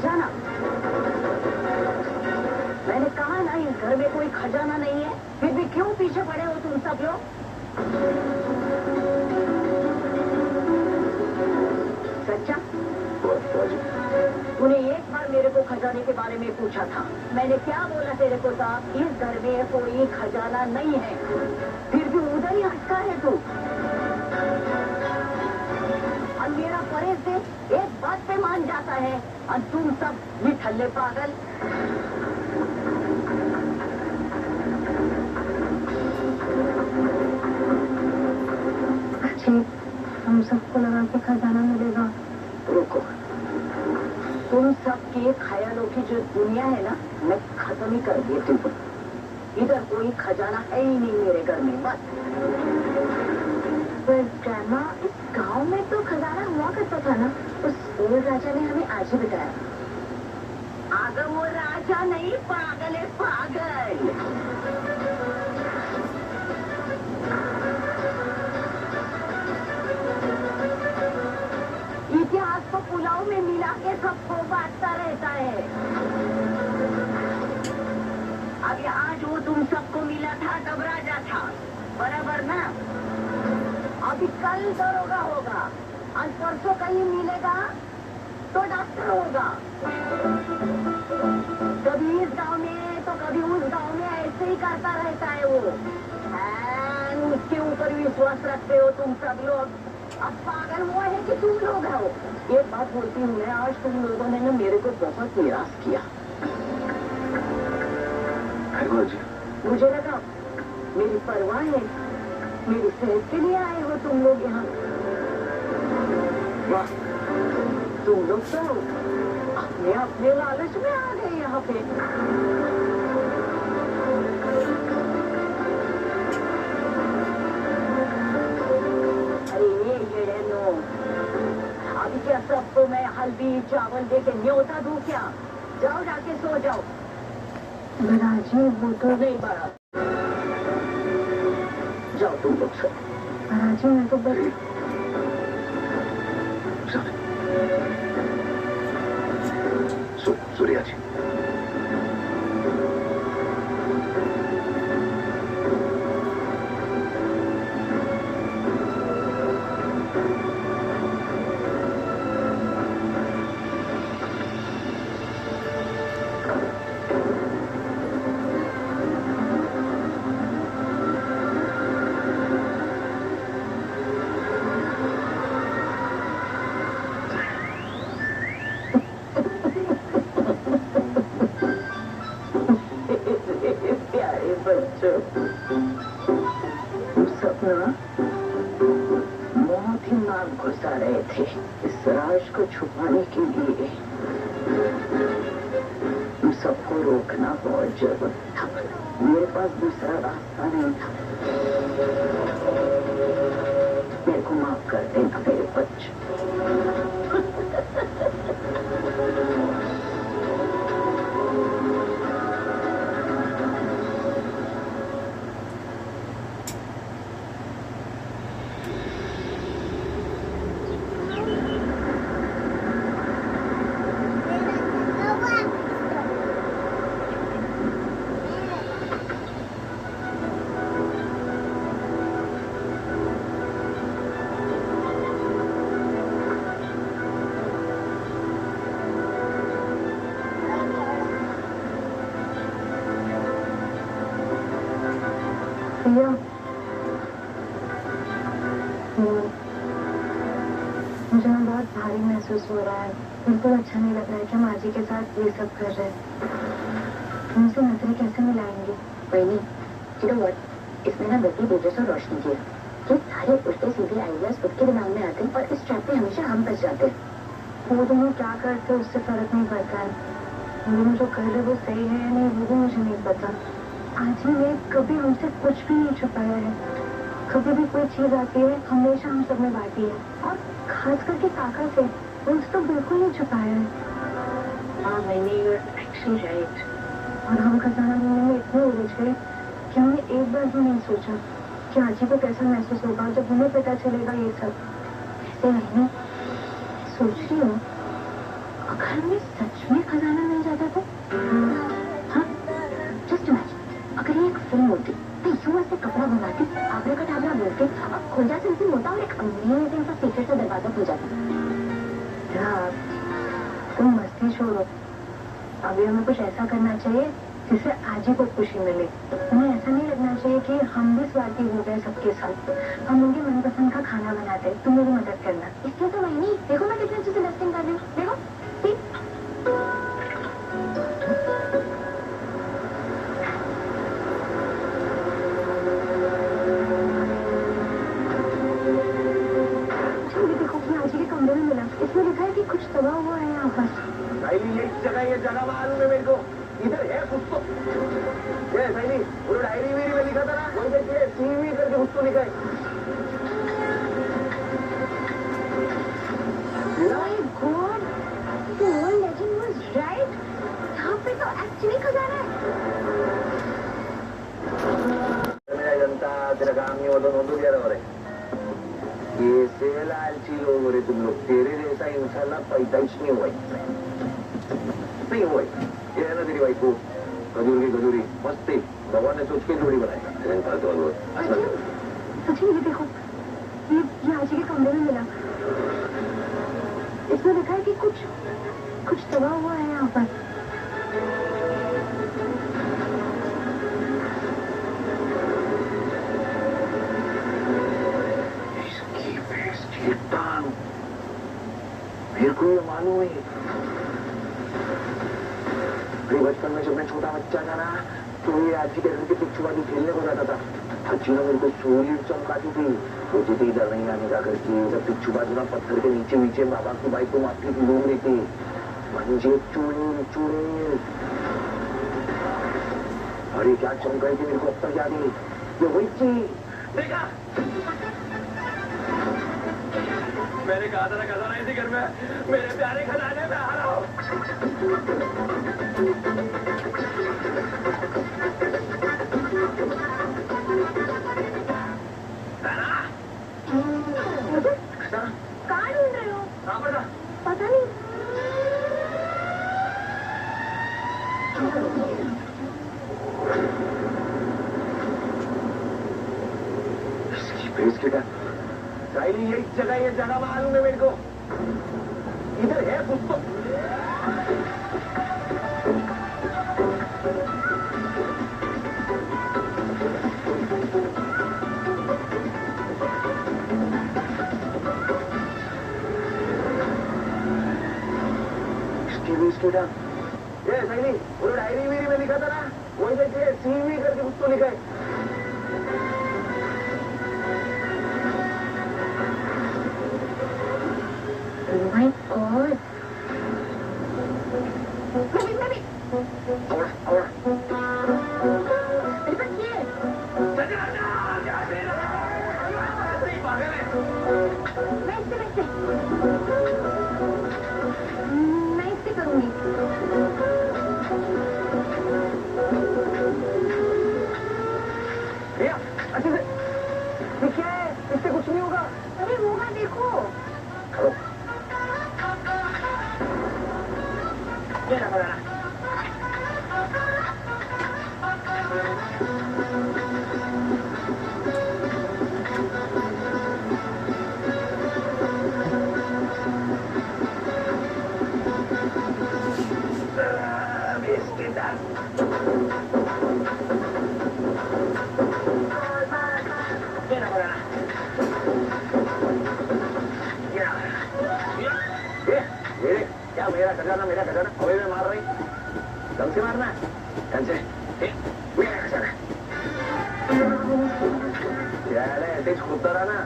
खजाना? मैंने कहा ना इस घर में कोई खजाना नहीं है, फिर भी क्यों पीछे पड़े हो तुम सब लोग? सच्चा? तूने एक बार मेरे को खजाने के बारे में पूछा था, मैंने क्या बोला तेरे को था? इस घर में कोई खजाना नहीं है, फिर भी उधर ही हटका है तू। और मेरा परेश से एक बात पे मान जाता है और तुम सब निठल्ले पागल। हम सबको लगा के खजाना मिलेगा। रुको, तुम सबके ख्यालों की जो दुनिया है ना, मैं खत्म ही कर देती हूँ। इधर कोई खजाना है ही नहीं मेरे घर में, बस। पर ग्रैंडमा, इस गांव में तो खजाना हुआ करता था ना, उस ओल्ड राजा ने हमें आज ही बताया। अगर वो राजा नहीं, पागल है पागल। इतिहास को पुलाव में मिला के सबको बांटता रहता है। अब यहाँ जो तुम सबको मिला था तब राजा था, बराबर ना? अभी कल दरोगा होगा और परसों कहीं मिलेगा तो डॉक्टर होगा। कभी इस गांव में तो कभी उस गांव में, ऐसे ही करता रहता है वो। उसके ऊपर विश्वास रखते हो तुम सब लोग। अब पागल वो है कि तुम लोग हो। एक बात बोलती हूँ मैं, आज तुम लोगों ने ना मेरे को बहुत निराश किया। मुझे लगा मेरी परवाह है, मेरी सेहत के लिए आए हो तुम लोग यहाँ। वाह, तुम लोग तो अपने अपने लालच में आ गए यहाँ पे। अभी क्या सबको मैं हल्दी चावल दे के न्योता दूं क्या? जाओ जाके सो जाओ। बराजी वो तो नहीं बड़ा, जाओ तुम लोग सो। बराजी मैं तो बस सूर्या जी, इस राज को छुपाने के लिए हम सबको रोकना बहुत जरूरी था। मेरे पास दूसरा रास्ता नहीं था। मेरे को माफ कर देना मेरे बच्चे। मुझे बहुत भारी महसूस हो रहा है। बिल्कुल अच्छा नहीं लग रहा है कि हम आजी के साथ ये सब कर रहे हैं। उनसे नजरें कैसे मिलाएंगे? वही इसमें ना गति बोझस और रोशनी की ये सारे उल्टे सीधे आइडियाज खुद के दिमाग में आते हैं और इस ट्रैप में हमेशा हम फंस जाते हैं। वो दोनों क्या करते उससे फर्क नहीं पड़ता है। हम जो कर रहे वो सही है या नहीं वो भी मुझे नहीं पता। आजी ने कभी हमसे कुछ भी नहीं छुपाया है। कभी भी कोई चीज आती है हमेशा हम सब में बांटी है और खास करके काका से उनसे तो बिल्कुल नहीं छुपाया है। हाँ मैंने एक्चुअली राइट। और हम खजाना ढूंढने में इतने उलझ गए कि हमने एक बार भी नहीं सोचा कि आजी को कैसा महसूस होगा जब उन्हें पता चलेगा ये सब। ऐसे नहीं सोच रही हूँ घर में सच में खजाना मिल जाता तो? हाँ, जस्ट इमेजिन अगर ये एक फिल्म होती तो यूं ऐसे कपड़ा बनाती, आगरा का टाबरा बोलते और खुल जाते सिम होता और एक अमेजिंग सा सीक्रेट सा दरवाजा खुल जाता। यार तुम मस्ती छोड़ो, अभी हमें कुछ ऐसा करना चाहिए जिससे आज ही को खुशी मिले। उन्हें ऐसा नहीं लगना चाहिए कि हम भी स्वार्थी हो गए सबके साथ। हम उनके मनपसंद का खाना बनाते हैं, तुम मेरी मदद करना। इसलिए तो मैं नहीं, देखो मैं कितने अच्छे से डस्टिंग कर रही हूँ, देखो ठीक। देखो आज के कमरे में मिला, इसमें लिखा है कि कुछ दबा हुआ है यहाँ पर। ये जगह मालूम है मेरे को, इधर है कुछ तो। ये सही वो डायरी वेरी में लिखा था ना, वही देखिए सीवी करके कुछ तो लिखा है। My God, the whole legend was right. यहाँ पे तो एक्चुअली खजाना है। मेरा जनता तेरा काम नहीं होता नोटू दिया रहा है। कैसे लालची लोग हो रहे तुम लोग, तेरे जैसा इंसान ना पैदाइश नहीं हुआ नहीं हुआ। ये है ना तेरी वाइफ को गजूरी मस्ती भगवान ने सोच के जोड़ी बनाई। सचिन ये देखो, ये आज के कमरे में मिला, इसमें लिखा है कि कुछ दबा हुआ है यहाँ पर। इसकी भैंस की टांग, मेरे को ये मालूम है। बचपन में जब मैं छोटा बच्चा था ना, तो ये आजी के घर के पिछुआदी खेलने को जाता था। आजी ने मेरे को सूर्य चमकाती थी, होती थी इधर नहीं आने का करके। जब पिछू बाजू ना पत्थर के नीचे नीचे बाबा की बाइक को मारती थी, घूम रही थी मंजे चुड़ैल। अरे क्या चमकाई थी, मेरे को अब तक याद है। ये वही चीज देखा, मैंने कहा था ना खजाना इसी घर में, मेरे प्यारे खजाने में आ रहा हूँ। कहाँ ढूंढ रहे हो? पता नहीं। इसकी फेस की साइली, ये जगह मालूम है मेरे को, इधर है कुछ तो। ये सही वो डायरी वेरी में लिखा था ना, वही देखिए सीवी करके कुछ तो लिखा है। My God. मैं इससे करूंगी। अच्छे से क्या है, इससे कुछ नहीं होगा। अरे होगा, देखो। मेरा खजाना हवा में मार रही, कम से मारना कम से मेरा खजाना। ऐसे खोदता रहा ना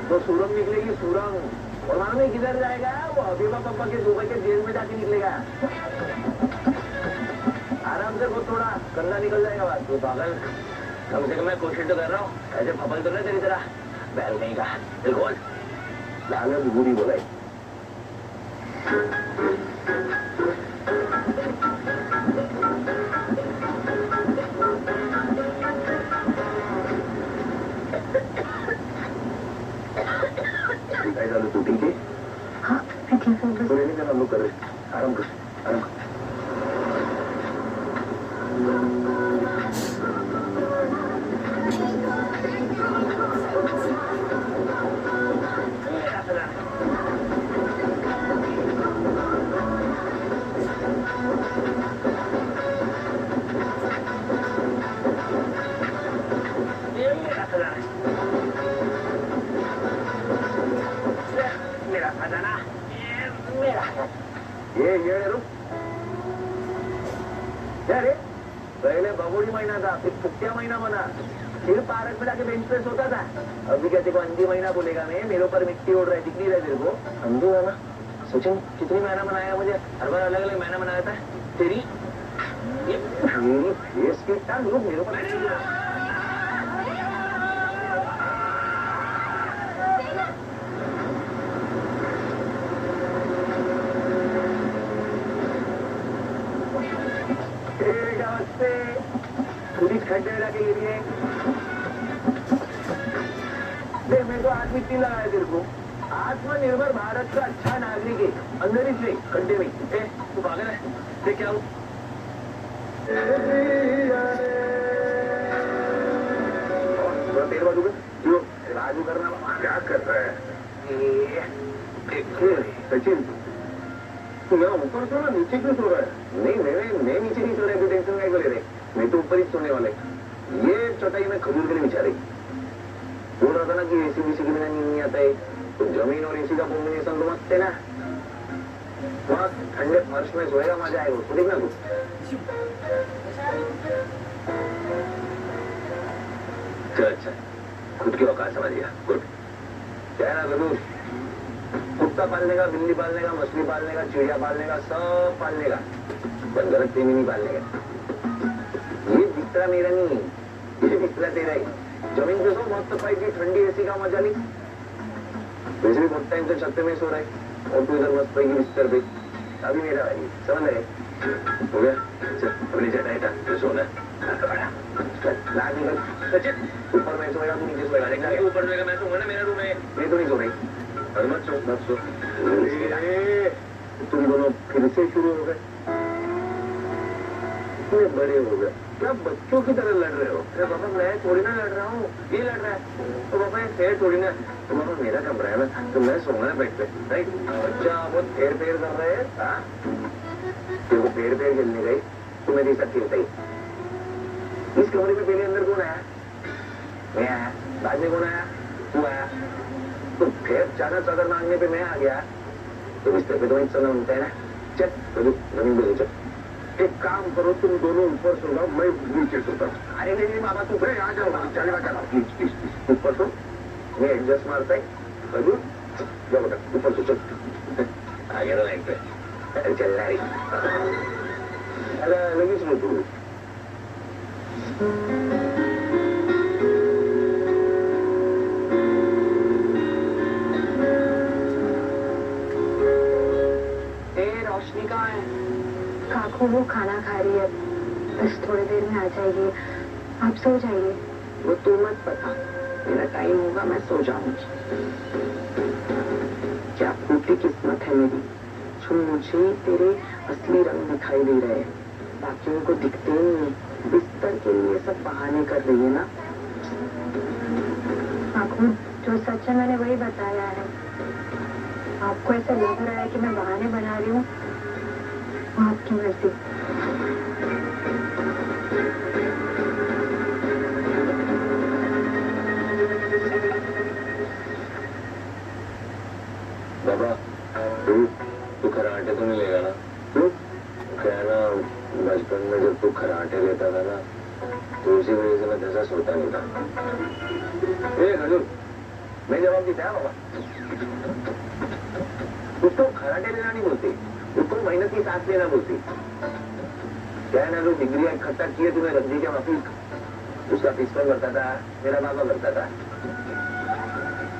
तो सुरंग निकलेगी, सुरंग। और मालूम है किधर जाएगा, वो हबीबा पप्पा के दुबई के जेल में जाके निकलेगा। आराम से खोद, थोड़ा कंधा निकल जाएगा बात। तो पागल, कम से कम मैं कोशिश तो कर रहा हूँ, ऐसे फपल तो नहीं तेरी तरह बैल नहीं का। बिल्कुल लालच बुरी बोलाई। तू ठीक है? हाँ मैं ठीक हूँ, बस नहीं करना, हम लोग कर रहे आराम कर। करूं? क्या रे? पहले बगोड़ी महीना था, फिर फुक्या महीना बना, फिर पार्क में जाके बेंच प्रेस होता था। अभी कहते को अंधी महीना बोलेगा मैं, मेरे ऊपर मिट्टी उड़ रहा है, दिख नहीं रहा है तेरे को? अंधी महीना? सचिन कितनी महीना बनाया मुझे, हर बार अलग अलग महीना बनाया था। तेरी मेरी फेस की टांग लोग मेरे ऊपर पुलिस खड्डे लगे लिए मेरे को आज मिट्टी लगाया तेरे को। आत्मनिर्भर भारत का अच्छा नागरिक है, अंदर ही नहीं खड्डे में। तू पागल है? देख क्या हूँ तेरे बाजू जो राजू करना क्या कर रहा है? सचिन तू यहाँ ऊपर सो रहा, नीचे क्यों सो रहा है? नहीं मैं नीचे नहीं सो रहा, कोई टेंशन नहीं को ले रहे, मैं तो ऊपर ही सोने वाले। ये चटाई में खजूर के लिए बिछा रही। बोल रहा था ना कि एसी बीसी के बिना नींद नहीं आता है, तो जमीन और एसी का कॉम्बिनेशन तो मस्त है ना। वहाँ ठंडे फर्श में सोएगा, मजा आएगा उसको, देखना तू। चल अच्छा, खुद की औकात समझ गया, गुड। क्या है ना बलू, कुत्ता पालने का, बिल्ली पालने का, मछली पालने का, चिड़िया पालने का, सब पालने का, पर गलत प्रेमी नहीं पालने का। ये बिस्तरा मेरा नहीं, ये बिस्तरा तेरा ही। जमीन पे सो, मस्त पाई की ठंडी एसी का मजा ली। वैसे भी बहुत टाइम से छत पे में सो रहे, और तू इधर मस्त पाई की बिस्तर पे, अभी मेरा भाई समझ रहे हो गया? चल अपनी चटाई था तो सोना सचिन, ऊपर मैं सोएगा तू नीचे सोएगा, देखना ऊपर सोएगा मैं सोऊंगा ना, मेरा रूम है। मैं तो नहीं सो रही, और मत सो। तुम दोनों फिर से शुरू हो गए, इतने बड़े हो गए, क्या बच्चों की तरह लड़ रहे हो? अरे पापा मैं थोड़ी ना लड़ रहा हूँ, ये लड़ रहा है। तो पापा ये फेर थोड़ी ना, तो पापा मेरा कमरा है ना, तो मैं सोऊंगा ना बेड पे, राइट? बच्चा बहुत फेर कर रहे हैं। तेरे को फेर खेलने गई तो मेरे साथ खेलता ही। इस कमरे में पहले अंदर कौन आया? मैं आया। बाद में कौन आया? तू आया। तो फिर चादर चादर मांगने पे मैं आ गया, तो बिस्तर पे तो वही सोना होता है ना। चल तो जमीन पे चल। एक काम करो, तुम दोनों ऊपर सो जाओ, मैं नीचे सोता हूँ। अरे नहीं बाबा तू फिर आ जाओ, चलेगा चला प्लीज ऊपर सो, मैं एडजस्ट मारता है। हजूर जाओ बेटा ऊपर सो, चल आ गया ना लाइन पे, चल रहा है। लगी सुनो तू रोशनी कहाँ है? काकू वो खाना खा रही है, बस थोड़ी देर में आ जाएगी, आप सो जाइए। वो तू मत पता, मेरा टाइम होगा मैं सो जाऊंगी। क्या फूटी किस्मत है मेरी, जो मुझे तेरे असली रंग दिखाई दे रहे हैं, बाकियों को दिखते ही नहीं। बिस्तर के लिए सब बहाने कर रही है ना। काकू जो सच है मैंने वही बताया है, आपको ऐसा लग रहा है कि मैं बहाने बना रही हूँ, आपकी मर्जी। बाबा तू कराटे तो नहीं लेगा ना? क्या ना, बचपन में जब तू कराटे लेता था ना, तो उसी वजह से मैं धसा सोता नहीं था। हजूर मैं जवाब देता है बाबा, उसको कराटे लेना नहीं बोलते, उसको मेहनत की सांस लेना बोलती। क्या है ना, जो डिग्री इकट्ठा किए तुम्हें रद्दी के माफी, उसका पिस्पन करता था, मेरा बाबा करता था।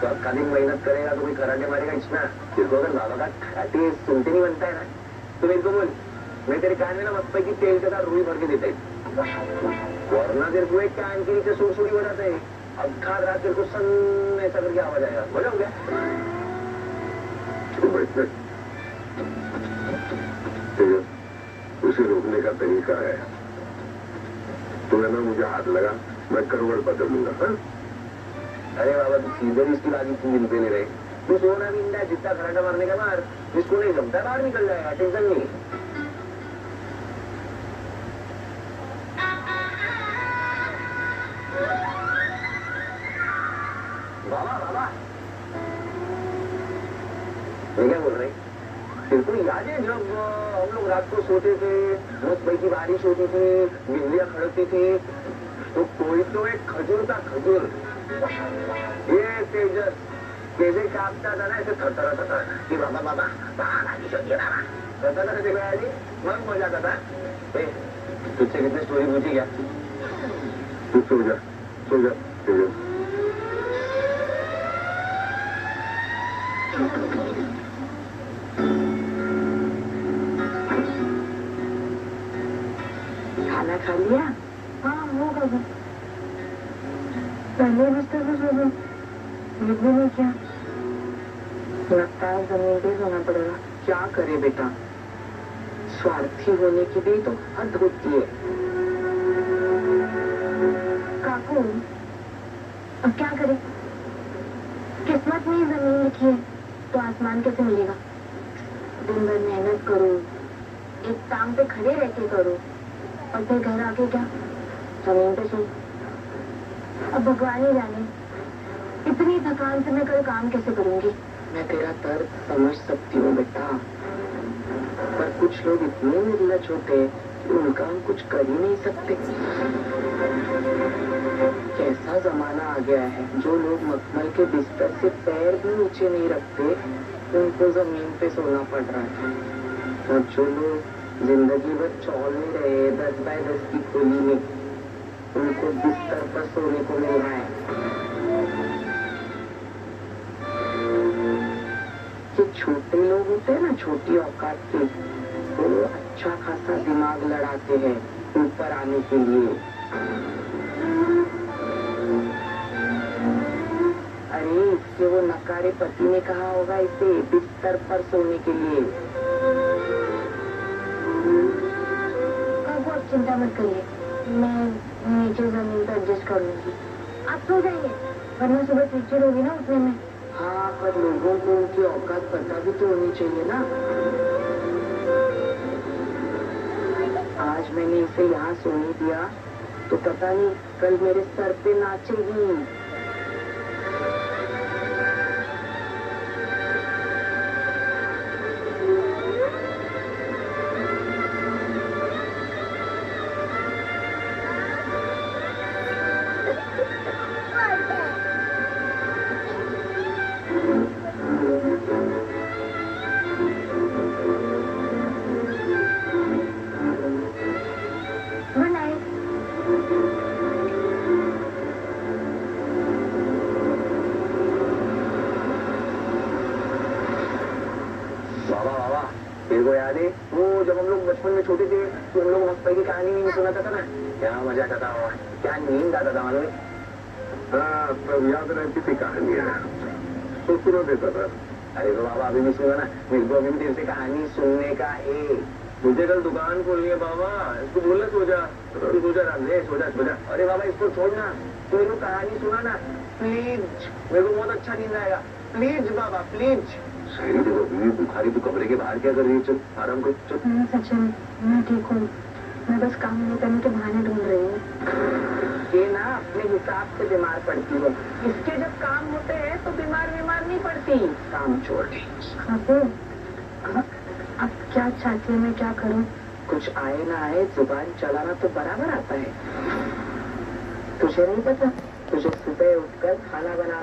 तो अब खाली मेहनत करेगा तो कोई कराटे मारेगा इतना। तेरे को अगर बाबा का कराटे सुनते नहीं बनता है ना, तो मेरे को बोल, मैं तेरे कान में ना मस्त की तेल के साथ रुई भर के देता है, वरना तेरे को एक कान के नीचे सुरसुरी बढ़ाते है, अब खा रात तेरे को सन ऐसा करके आवाज आएगा। बोला हो गया? उसे रोकने का तरीका है, तूने ना मुझे हाथ लगा, मैं करवट बदलूंगा। अरे बाबा तू सीधे इसकी बात इतनी दिन पे ले रहे, तू सोना भी इंडा, जितना खराटा मारने का मार, जिसको नहीं जमता बाहर निकल जाएगा, टेंशन नहीं। बाबा बाबा मैं क्या बोल रही, तेरे को याद है जब हम लोग रात को सोते थे, मस्त भाई की बारिश होती थी, बिजलियां खड़कती थी, तो कोई तो एक खजूर था, खजूर, ये तेजस कैसे कांपता था ना, ऐसे थरथराता था कि बाबा बाबा बाहर आगे चलिए बाबा, करता था देखो यार जी, मन मजा आता था। तुझसे कितने स्टोरी पूछी क्या? तू सो जा, सो जा, सो जा। खाना खा लिया? हाँ हो गया। पहले बिस्तर पे सो गए, ये भी नहीं किया। लगता है जमीन पे सोना पड़ेगा। क्या करे बेटा, स्वार्थी होने की भी तो हद होती है। काकू अब क्या करे, किस्मत में ही जमीन लिखी है तो आसमान कैसे मिलेगा। दिन भर मेहनत करो, एक टांग पे खड़े रह के करो और फिर घर आके क्या जमीन पे सो। अब भगवान ही जाने इतनी थकान से मैं कल काम कैसे करूंगी। मैं तेरा दर्द समझ सकती हूँ बेटा, पर कुछ लोग इतने निर्लज होते हैं कि उनका हम कुछ कर ही नहीं सकते। कैसा जमाना आ गया है, जो लोग मखमल के बिस्तर से पैर भी नीचे नहीं रखते उनको जमीन पे सोना पड़ रहा है, और जो लोग जिंदगी भर चौल में रहे 10 बाय 10 की खोली में उनको बिस्तर पर सोने को मिल रहा है। जो छोटे लोग होते हैं ना, छोटी औकात के, वो अच्छा खासा दिमाग लड़ाते हैं ऊपर आने के लिए। अरे इसके वो नकारे पति ने कहा होगा इसे बिस्तर पर सोने के लिए। काकू आप चिंता मत करिए, मैं नीचे जमीन पर एडजस्ट कर लूंगी। आप सो जाइए वरना सुबह चिड़चिड़ होगी ना उठने में। हाँ, पर लोगों को उनकी औकात पता भी तो होनी चाहिए ना। आज मैंने इसे यहाँ सोने दिया तो पता नहीं कल मेरे सर पे नाचेगी। Good night. बाबा बाबा तेरे को याद है वो जब हम लोग बचपन में छोटे थे तो हम लोग मक्का की कहानी नहीं सुनाता था ना, क्या मजा आता था, क्या नींद आता था मालूम है। हाँ, सब याद रहती थी कहानियाँ, तो सुना देता था। अरे तो बाबा अभी भी सुना ना, मेरे को अभी भी तेरे से कहानी सुनने का है। मुझे कल दुकान खोलनी है बाबा, इसको बोलना सो जा, तू सो जा, रामले सो जा, सो जा। अरे बाबा इसको छोड़ना, तू मेरे को कहानी सुना ना प्लीज, मेरे को बहुत अच्छा नींद आएगा, प्लीज बाबा प्लीज। सही तो अभी बुखारी, तू कमरे के बाहर क्या कर रही है, चल आराम कर चल। सचिन मैं ठीक हूँ, मैं बस काम नहीं करने के बहाने ढूंढ रही हूँ। ये ना अपने हिसाब से बीमार पड़ती है, इसके जब काम होते हैं तो बीमार नहीं पड़ती। काम छोड़ दे। काकू अब क्या चाहती है, मैं क्या करूँ। कुछ आए ना आए जुबान चलाना तो बराबर आता है। तुझे नहीं पता, तुझे सुबह उठकर खाना बनाना